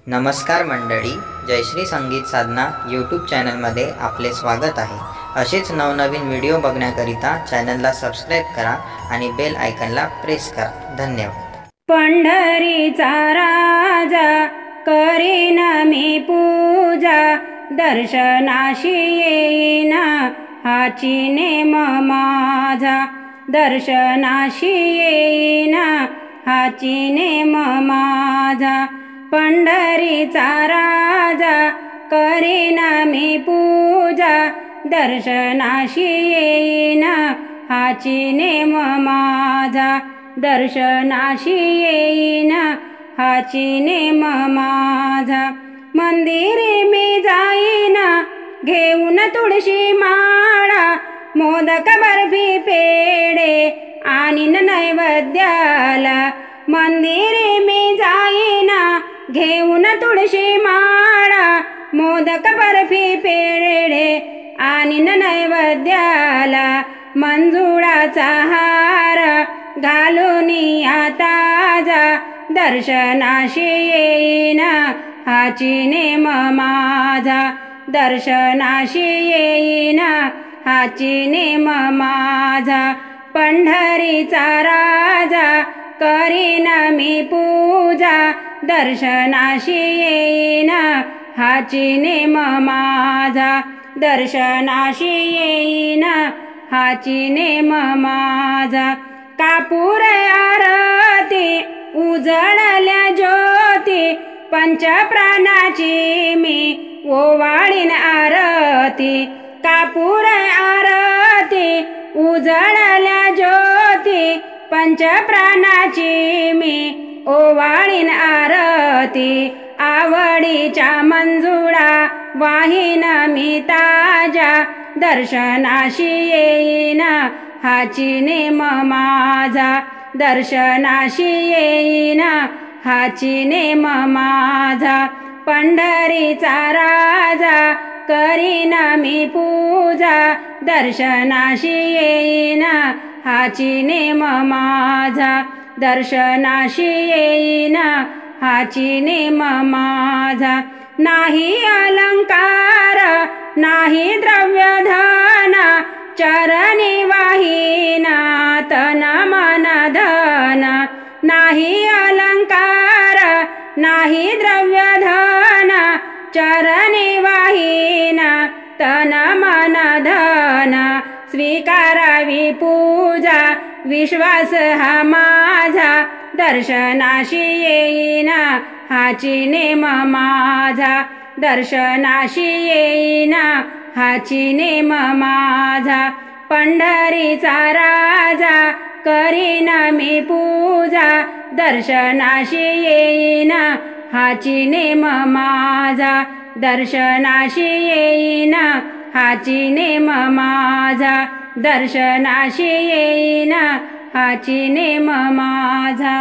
नमस्कार मंडळी, जयश्री संगीत साधना यूट्यूब चॅनलमध्ये आपले स्वागत आहे। असेच नवनवीन व्हिडिओ बघण्याकरिता चॅनलला सबस्क्राइब करा आणि बेल आयकॉनला प्रेस करा। धन्यवाद। पंढरीचा राजा करीन मी पूजा, दर्शनाशी येईन हाची नेम माझा, दर्शनाशी येईन हाची नेम माझा। पंढरीचा राजा करीन मी पूजा, दर्शनाशी येईन हाची नेम माझा, दर्शनाशी येईन हाची नेम माझा। मंदिरी मी जाईन घेऊन तुळशी माळा, मोदक बर्फी पेढे आणीन नैवेद्याला। मंदिरी मी जाईन घेऊन तुळशी माळा, मोदक बर्फी पेढे आणीन नैवेद्याला। मंजुळाचा हार घालून ताजा, दर्शनाशी येईन हाची नेम माझा, दर्शनाशी येईन हाची नेम माझा। पंढरीचा राजा करीन मी पूजा, दर्शनाशी येईन हाची नेम माझा, दर्शनाशी येईन हाची नेम माझा। कापूर आरती उजळल्या ज्योती, पंचप्राणाची मी ओवाळीन आरती। कापूर आरती उजळल्या ज्योती, पंचप्राणाची मी ओवाळीन आरती। आवडीच्या मंजुळा वाहीन मी ताजा, दर्शनाशी येईन हाची नेम माझा, दर्शनाशी येईन हाची नेम माझा। पंढरीचा राजा करीन मी पूजा, दर्शनाशी येईन हाची नेम माझा, दर्शनाशी येईन हाची नेम माझा। नाही अलंकार नाही द्रव्यधन, चरणी वाहीन तन मन धन। नाही अलंकार नाही द्रव्यधन, चरणी वाहीन तन मन धन। स्वीकारावी पूजा विश्वास हा माझा, दर्शनाशी येईन हाची नेम माझा, दर्शनाशी येईन हाची नेम माझा। पंढरीचा राजा करीन मी पूजा, दर्शनाशी येईन हाची नेम माझा, दर्शनाशी येईन हाची नेम माझा, दर्शनाशी येईन हाची नेम माझा।